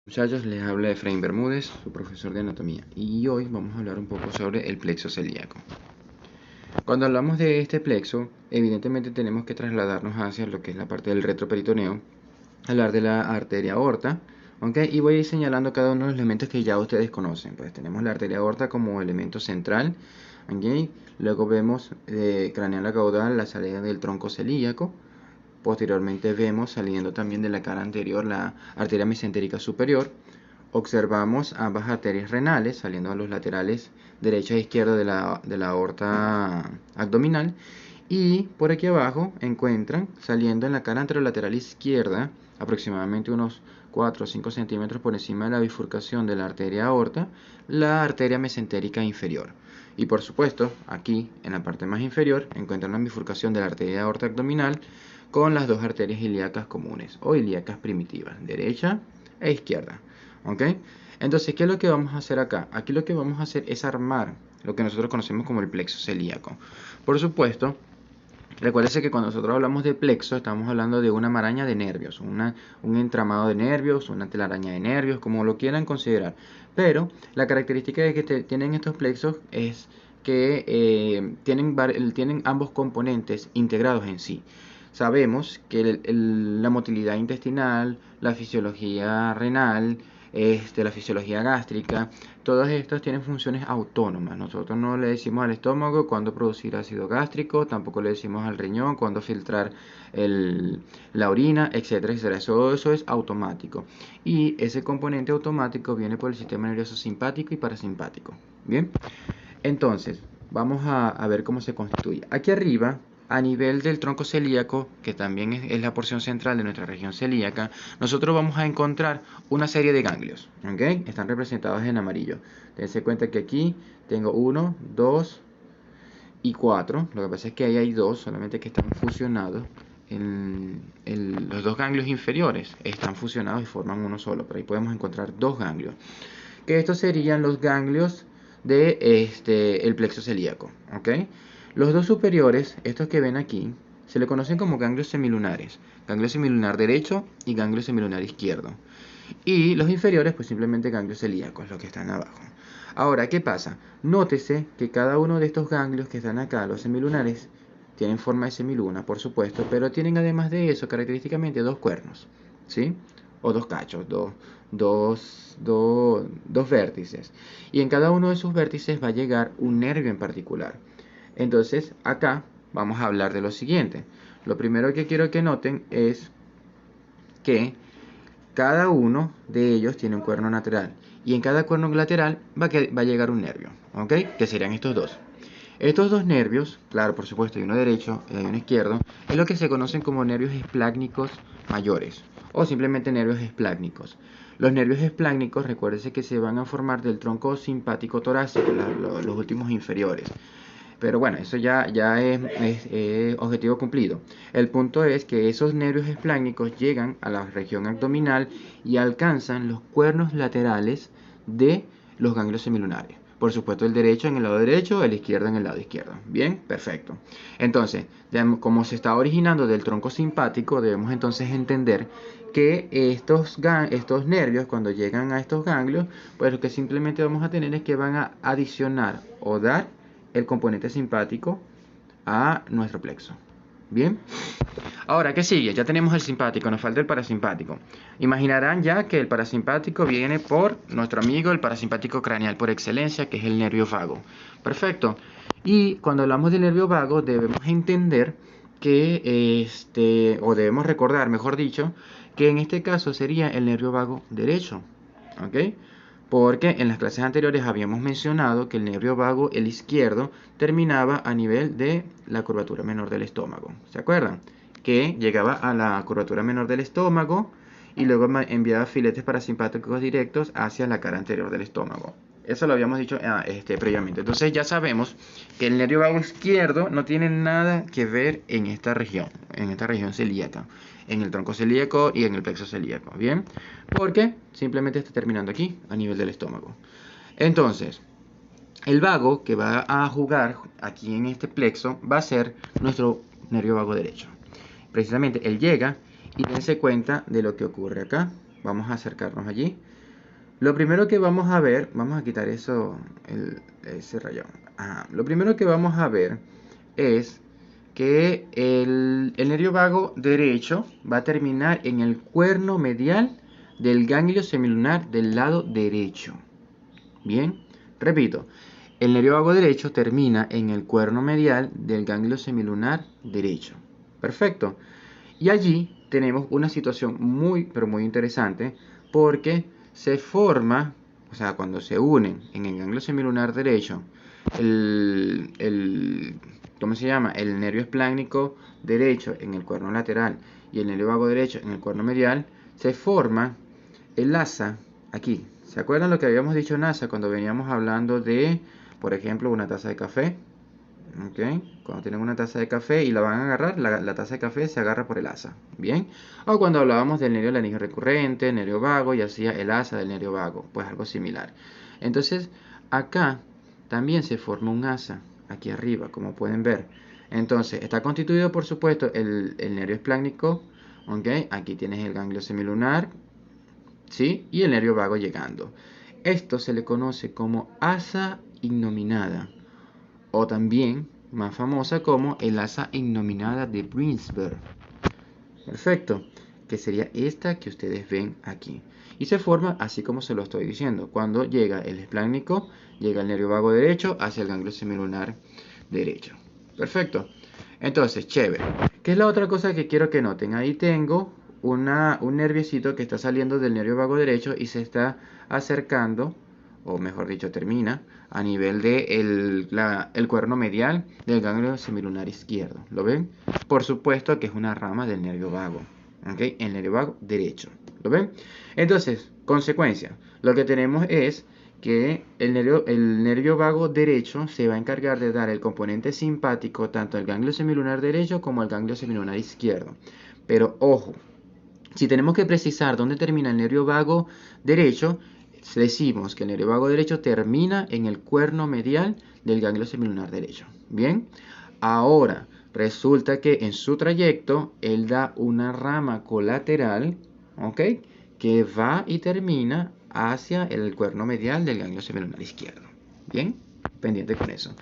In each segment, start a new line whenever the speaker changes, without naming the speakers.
Muchachos, les habla Efraín Bermúdez, su profesor de anatomía, y hoy vamos a hablar un poco sobre el plexo celíaco. Cuando hablamos de este plexo, evidentemente tenemos que trasladarnos hacia lo que es la parte del retroperitoneo, hablar de la arteria aorta, ¿ok? Y voy a ir señalando cada uno de los elementos que ya ustedes conocen. Pues tenemos la arteria aorta como elemento central, ¿ok? Luego vemos craneal caudal, la salida del tronco celíaco. Posteriormente vemos saliendo también de la cara anterior la arteria mesentérica superior. Observamos ambas arterias renales saliendo a los laterales derecha e izquierda de la aorta abdominal. Y por aquí abajo encuentran saliendo en la cara anterolateral izquierda, aproximadamente unos 4 o 5 centímetros por encima de la bifurcación de la arteria aorta, la arteria mesentérica inferior. Y por supuesto, aquí en la parte más inferior encuentran la bifurcación de la arteria aorta abdominal con las dos arterias ilíacas comunes o ilíacas primitivas, derecha e izquierda. ¿Ok? Entonces, ¿qué es lo que vamos a hacer acá? Aquí lo que vamos a hacer es armar lo que nosotros conocemos como el plexo celíaco. Por supuesto, recuérdese que cuando nosotros hablamos de plexo, estamos hablando de una maraña de nervios, un entramado de nervios, una telaraña de nervios, como lo quieran considerar. Pero la característica de que tienen estos plexos es que tienen ambos componentes integrados en sí. Sabemos que la motilidad intestinal, la fisiología renal, la fisiología gástrica, todos estos tienen funciones autónomas. Nosotros no le decimos al estómago cuándo producir ácido gástrico, tampoco le decimos al riñón cuándo filtrar la orina, etcétera, etcétera. Eso es automático. Y ese componente automático viene por el sistema nervioso simpático y parasimpático. Bien, entonces vamos a ver cómo se constituye. Aquí arriba, a nivel del tronco celíaco, que también es la porción central de nuestra región celíaca, nosotros vamos a encontrar una serie de ganglios, ¿ok? Están representados en amarillo. Dense cuenta que aquí tengo 1, 2 y 4. Lo que pasa es que ahí hay 2, solamente que están fusionados. Los dos ganglios inferiores están fusionados y forman uno solo, pero ahí podemos encontrar dos ganglios. Que estos serían los ganglios de el plexo celíaco, ¿ok? Los dos superiores, estos que ven aquí, se le conocen como ganglios semilunares, ganglio semilunar derecho y ganglio semilunar izquierdo. Y los inferiores, pues simplemente ganglios celíacos, los que están abajo. Ahora, ¿qué pasa? Nótese que cada uno de estos ganglios que están acá, los semilunares, tienen forma de semiluna, por supuesto, pero tienen además de eso, característicamente, dos cuernos, ¿sí? O dos cachos, dos vértices. Y en cada uno de esos vértices va a llegar un nervio en particular. Entonces, acá vamos a hablar de lo siguiente. Lo primero que quiero que noten es que cada uno de ellos tiene un cuerno lateral. Y en cada cuerno lateral va a llegar un nervio, ¿ok? Que serían estos dos. Estos dos nervios, claro, por supuesto, hay uno derecho y hay uno izquierdo, es lo que se conocen como nervios esplácnicos mayores o simplemente nervios esplácnicos. Los nervios esplácnicos, recuérdense que se van a formar del tronco simpático torácico, los últimos inferiores. Pero bueno, eso ya es objetivo cumplido. El punto es que esos nervios esplácnicos llegan a la región abdominal y alcanzan los cuernos laterales de los ganglios semilunares. Por supuesto, el derecho en el lado derecho, el izquierdo en el lado izquierdo. Bien, perfecto. Entonces, como se está originando del tronco simpático, debemos entonces entender que estos nervios, cuando llegan a estos ganglios, pues lo que simplemente vamos a tener es que van a adicionar o dar el componente simpático a nuestro plexo. Bien, ahora, ¿qué sigue? Ya tenemos el simpático, nos falta el parasimpático. Imaginarán ya que el parasimpático viene por nuestro amigo, el parasimpático craneal por excelencia, que es el nervio vago. Perfecto. Y cuando hablamos del nervio vago, debemos entender que, o debemos recordar, mejor dicho, que en este caso sería el nervio vago derecho. ¿Ok? Porque en las clases anteriores habíamos mencionado que el nervio vago, el izquierdo, terminaba a nivel de la curvatura menor del estómago. ¿Se acuerdan? Que llegaba a la curvatura menor del estómago y luego enviaba filetes parasimpáticos directos hacia la cara anterior del estómago. Eso lo habíamos dicho previamente. Entonces ya sabemos que el nervio vago izquierdo no tiene nada que ver en esta región celíaca, en el tronco celíaco y en el plexo celíaco. ¿Bien? Porque simplemente está terminando aquí, a nivel del estómago. Entonces, el vago que va a jugar aquí en este plexo va a ser nuestro nervio vago derecho. Precisamente él llega y dense cuenta de lo que ocurre acá. vamos a acercarnos allí. Lo primero que vamos a ver, vamos a quitar eso, ese rayón. Lo primero que vamos a ver es que el nervio vago derecho va a terminar en el cuerno medial del ganglio semilunar del lado derecho. Bien, repito, el nervio vago derecho termina en el cuerno medial del ganglio semilunar derecho. Perfecto. Y allí tenemos una situación muy, pero muy interesante, porque se forma, o sea, cuando se unen en el ganglio semilunar derecho, ¿cómo se llama? El nervio espláncnico derecho en el cuerno lateral y el nervio vago derecho en el cuerno medial, se forma el asa aquí. ¿Se acuerdan lo que habíamos dicho en asa cuando veníamos hablando de, por ejemplo, una taza de café? ¿Okay? Cuando tienen una taza de café y la van a agarrar, la taza de café se agarra por el asa. ¿Bien? O cuando hablábamos del nervio laringio recurrente, nervio vago, y hacía el asa del nervio vago. Pues algo similar. Entonces, acá también se forma un asa, aquí arriba, como pueden ver. Entonces, está constituido, por supuesto, el nervio espláncnico. ¿Okay? Aquí tienes el ganglio semilunar, ¿sí? Y el nervio vago llegando. Esto se le conoce como asa innominada, o también más famosa como el asa innominada de Brinsberg. Perfecto, que sería esta que ustedes ven aquí. Y se forma así como se lo estoy diciendo. Cuando llega el espláncnico, llega el nervio vago derecho hacia el ganglio semilunar derecho. Perfecto. Entonces, chévere. ¿Qué es la otra cosa que quiero que noten? Ahí tengo un nerviecito que está saliendo del nervio vago derecho y se está acercando, o mejor dicho, termina a nivel de el cuerno medial del ganglio semilunar izquierdo. ¿Lo ven? Por supuesto que es una rama del nervio vago. ¿Okay? El nervio vago derecho. ¿Lo ven? Entonces, consecuencia. Lo que tenemos es que el nervio vago derecho se va a encargar de dar el componente simpático tanto al ganglio semilunar derecho como al ganglio semilunar izquierdo. Pero ojo, si tenemos que precisar dónde termina el nervio vago derecho, decimos que el nervio vago derecho termina en el cuerno medial del ganglio semilunar derecho. Bien, ahora resulta que en su trayecto él da una rama colateral, ¿ok? Que va y termina hacia el cuerno medial del ganglio semilunar izquierdo. Bien, pendiente con eso.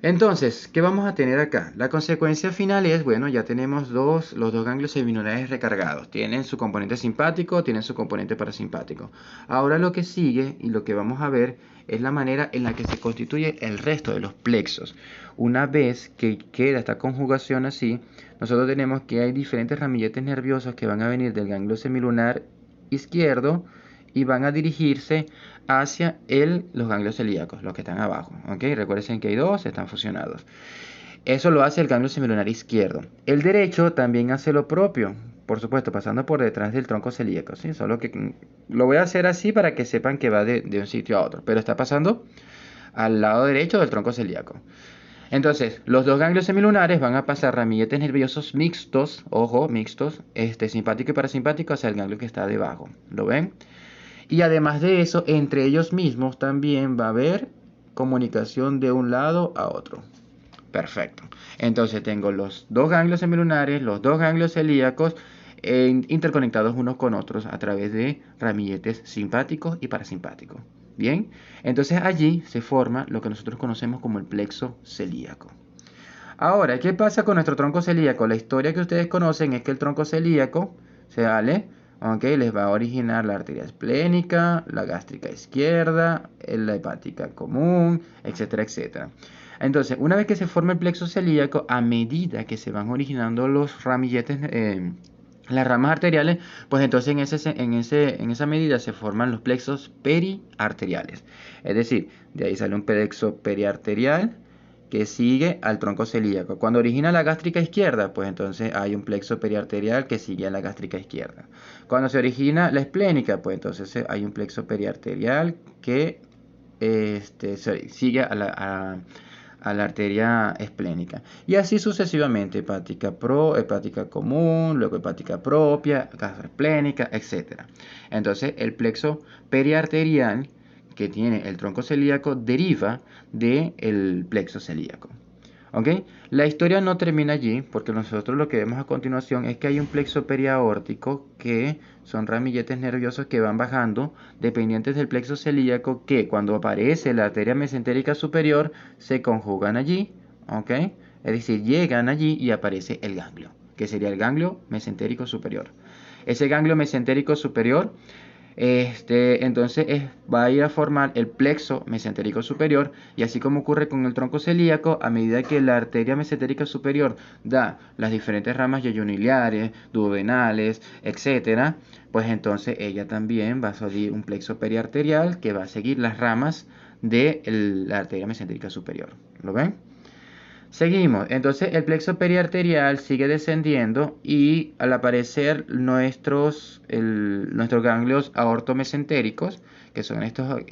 Entonces, ¿qué vamos a tener acá? La consecuencia final es, bueno, ya tenemos los dos ganglios semilunares recargados. Tienen su componente simpático, tienen su componente parasimpático. Ahora lo que sigue y lo que vamos a ver es la manera en la que se constituye el resto de los plexos. Una vez que queda esta conjugación así, nosotros tenemos que hay diferentes ramilletes nerviosos que van a venir del ganglio semilunar izquierdo y van a dirigirse hacia los ganglios celíacos, los que están abajo. ¿Okay? Recuerden que hay dos, están fusionados. Eso lo hace el ganglio semilunar izquierdo. El derecho también hace lo propio, por supuesto, pasando por detrás del tronco celíaco. ¿Sí? Solo que lo voy a hacer así para que sepan que va de un sitio a otro, pero está pasando al lado derecho del tronco celíaco. Entonces, los dos ganglios semilunares van a pasar ramilletes nerviosos mixtos, ojo, mixtos, simpático y parasimpático hacia el ganglio que está debajo. ¿Lo ven? Y además de eso, entre ellos mismos también va a haber comunicación de un lado a otro. Perfecto. Entonces tengo los dos ganglios semilunares, los dos ganglios celíacos interconectados unos con otros a través de ramilletes simpáticos y parasimpáticos. Bien, entonces allí se forma lo que nosotros conocemos como el plexo celíaco. Ahora, ¿qué pasa con nuestro tronco celíaco? La historia que ustedes conocen es que el tronco celíaco les va a originar la arteria esplénica, la gástrica izquierda, la hepática común, etcétera, etcétera. Entonces, una vez que se forma el plexo celíaco, a medida que se van originando los ramilletes, las ramas arteriales, pues entonces en esa medida se forman los plexos periarteriales. Es decir, de ahí sale un plexo periarterial que sigue al tronco celíaco. Cuando origina la gástrica izquierda, pues entonces hay un plexo periarterial que sigue a la gástrica izquierda. Cuando se origina la esplénica, pues entonces hay un plexo periarterial que sigue a la arteria esplénica. Y así sucesivamente, hepática común, luego hepática propia, gastroesplénica, etc. Entonces, el plexo periarterial que tiene el tronco celíaco deriva del plexo celíaco. ¿Ok? La historia no termina allí, porque nosotros lo que vemos a continuación es que hay un plexo periaórtico, que son ramilletes nerviosos que van bajando, dependientes del plexo celíaco, que cuando aparece la arteria mesentérica superior, se conjugan allí, ¿ok? Es decir, llegan allí y aparece el ganglio, que sería el ganglio mesentérico superior. Ese ganglio mesentérico superior entonces va a ir a formar el plexo mesentérico superior, y así como ocurre con el tronco celíaco, a medida que la arteria mesentérica superior da las diferentes ramas yeyuniliares, duodenales, etcétera, pues entonces ella también va a salir un plexo periarterial que va a seguir las ramas de la arteria mesentérica superior. ¿Lo ven? Seguimos, entonces el plexo periarterial sigue descendiendo y al aparecer nuestros ganglios aortomesentéricos, que son estos,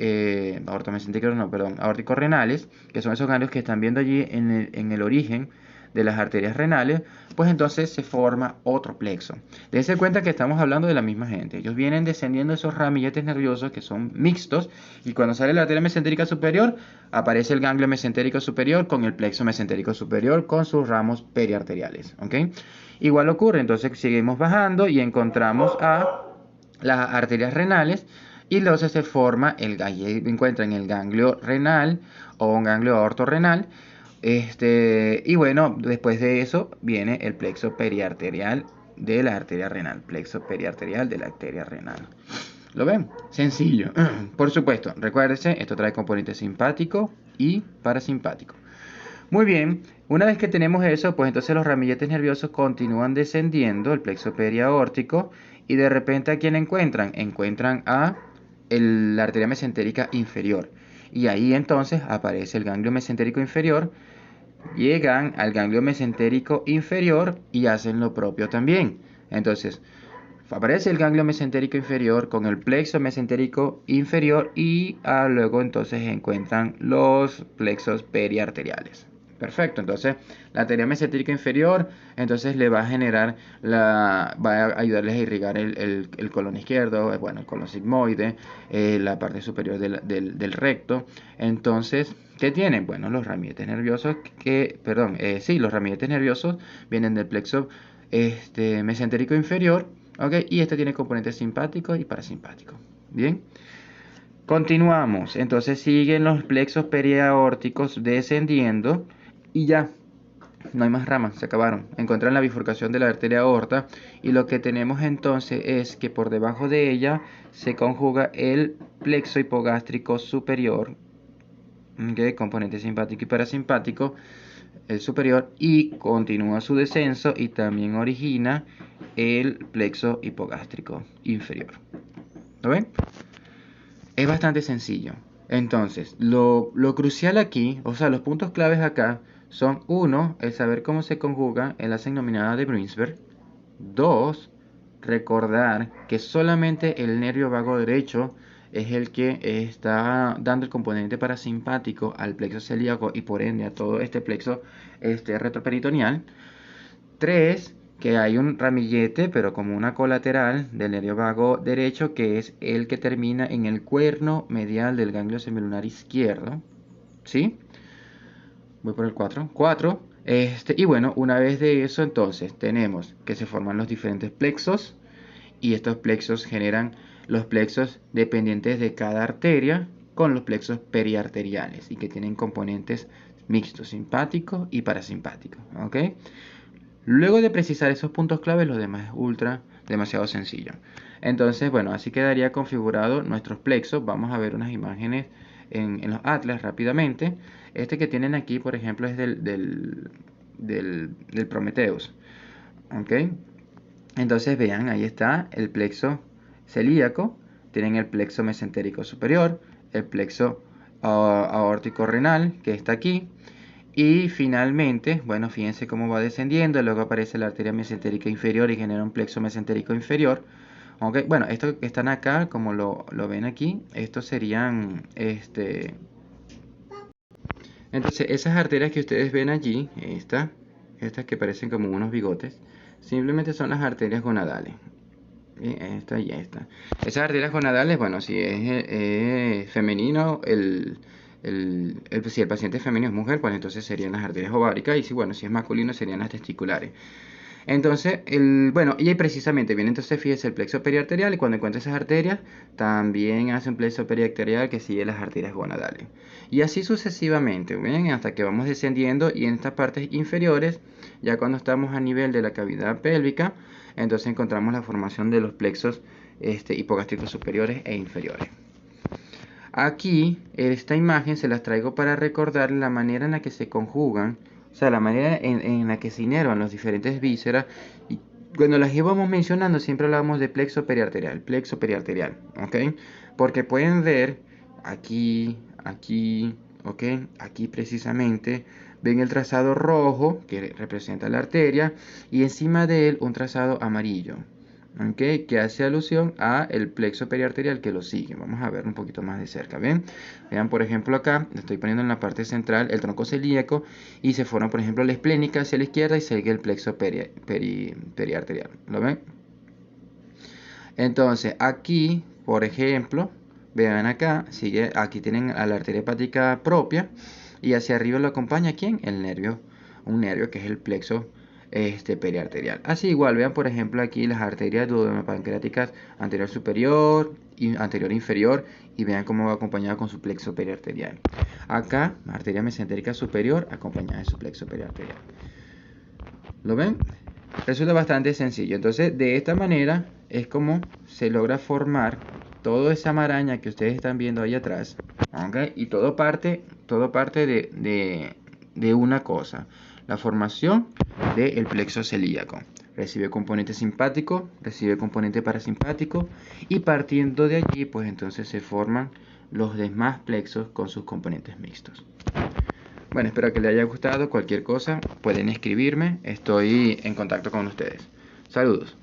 aortomesentéricos no, perdón, aórticos renales, que son esos ganglios que están viendo allí en el origen de las arterias renales, pues entonces se forma otro plexo. Dense cuenta que estamos hablando de la misma gente. Ellos vienen descendiendo esos ramilletes nerviosos que son mixtos, y cuando sale la arteria mesentérica superior, aparece el ganglio mesentérico superior con el plexo mesentérico superior con sus ramos periarteriales. ¿Ok? Igual ocurre, entonces seguimos bajando y encontramos a las arterias renales, y luego se forma ahí encuentran el ganglio renal o un ganglio aortorrenal. Y bueno, después de eso viene el plexo periarterial de la arteria renal. Plexo periarterial de la arteria renal. ¿Lo ven? Sencillo. Por supuesto, recuérdense, esto trae componente simpático y parasimpático. Muy bien, una vez que tenemos eso, pues entonces los ramilletes nerviosos continúan descendiendo, el plexo periaórtico, y de repente ¿a quién encuentran? Encuentran a la arteria mesentérica inferior. Y ahí entonces aparece el ganglio mesentérico inferior, llegan al ganglio mesentérico inferior y hacen lo propio también. Entonces, aparece el ganglio mesentérico inferior con el plexo mesentérico inferior, y luego entonces encuentran los plexos periarteriales. Perfecto, entonces la arteria mesentérica inferior entonces le va a generar, va a ayudarles a irrigar el colon izquierdo, bueno, el colon sigmoide, la parte superior del recto. Entonces, ¿qué tienen? Bueno, los ramilletes nerviosos los ramilletes nerviosos vienen del plexo mesentérico inferior. ¿Ok? Y este tiene componentes simpáticos y parasimpáticos. Bien. Continuamos. Entonces siguen los plexos periaórticos descendiendo y ya. No hay más ramas, se acabaron. Encuentran la bifurcación de la arteria aorta, y lo que tenemos entonces es que por debajo de ella se conjuga el plexo hipogástrico superior, ¿okay? Componente simpático y parasimpático, el superior, y continúa su descenso y también origina el plexo hipogástrico inferior. ¿Lo ven? Es bastante sencillo. Entonces, lo crucial aquí, o sea, los puntos claves acá son: uno, el saber cómo se conjuga el enlace nominada de Bruinsberg. Dos, recordar que solamente el nervio vago derecho es el que está dando el componente parasimpático al plexo celíaco y por ende a todo este plexo retroperitoneal. 3, que hay un ramillete, pero como una colateral del nervio vago derecho, que es el que termina en el cuerno medial del ganglio semilunar izquierdo. ¿Sí? Voy por el 4. 4. Y bueno, una vez de eso, entonces tenemos que se forman los diferentes plexos, y estos plexos generan los plexos dependientes de cada arteria con los plexos periarteriales, y que tienen componentes mixtos, simpáticos y parasimpáticos. ¿Ok? Luego de precisar esos puntos claves, los demás es demasiado sencillo. Entonces, bueno, así quedaría configurado nuestros plexos. Vamos a ver unas imágenes en los atlas rápidamente. Este que tienen aquí, por ejemplo, es del Prometheus. ¿Ok? Entonces, vean, ahí está el plexo celíaco. Tienen el plexo mesentérico superior, el plexo aórtico renal, que está aquí. Y finalmente, bueno, fíjense cómo va descendiendo. Luego aparece la arteria mesentérica inferior y genera un plexo mesentérico inferior. Okay. Bueno, estos que están acá, como lo ven aquí, estos serían, entonces esas arterias que ustedes ven allí, estas que parecen como unos bigotes, simplemente son las arterias gonadales. Esta y esta. Esas arterias gonadales, bueno, si es femenino, si el paciente es femenino es mujer, pues entonces serían las arterias ováricas, y si es masculino serían las testiculares. Entonces, bueno, y ahí precisamente viene entonces, fíjese, el plexo periarterial, y cuando encuentra esas arterias, también hace un plexo periarterial que sigue las arterias gonadales. Y así sucesivamente, ¿ven? Hasta que vamos descendiendo, y en estas partes inferiores, ya cuando estamos a nivel de la cavidad pélvica, entonces encontramos la formación de los plexos hipogástricos superiores e inferiores. Aquí, esta imagen se las traigo para recordar la manera en la que se conjugan, o sea, la manera en la que se inervan los diferentes vísceras. Y cuando las íbamos mencionando, siempre hablábamos de plexo periarterial, ¿ok? Porque pueden ver aquí, ¿ok? Aquí precisamente ven el trazado rojo que representa la arteria, y encima de él un trazado amarillo, ¿ok? Que hace alusión a el plexo periarterial que lo sigue. Vamos a ver un poquito más de cerca. Vean, por ejemplo, acá le estoy poniendo en la parte central el tronco celíaco, y se forma, por ejemplo, la esplénica hacia la izquierda y sigue el plexo periarterial. ¿Lo ven? Entonces aquí, por ejemplo, vean acá, aquí tienen a la arteria hepática propia, y hacia arriba lo acompaña ¿quién? El nervio, un nervio que es el plexo periarterial. Así igual, vean por ejemplo aquí las arterias duodenopancreáticas anterior superior y anterior inferior, y vean cómo va acompañado con su plexo periarterial. Acá, arteria mesentérica superior acompañada de su plexo periarterial. ¿Lo ven? Resulta bastante sencillo. Entonces, de esta manera es como se logra formar toda esa maraña que ustedes están viendo ahí atrás, ¿okay? Y todo parte de una cosa: la formación del plexo celíaco. Recibe componente simpático, recibe componente parasimpático, y partiendo de allí, pues entonces se forman los demás plexos con sus componentes mixtos. Bueno, espero que les haya gustado. Cualquier cosa pueden escribirme. Estoy en contacto con ustedes. Saludos.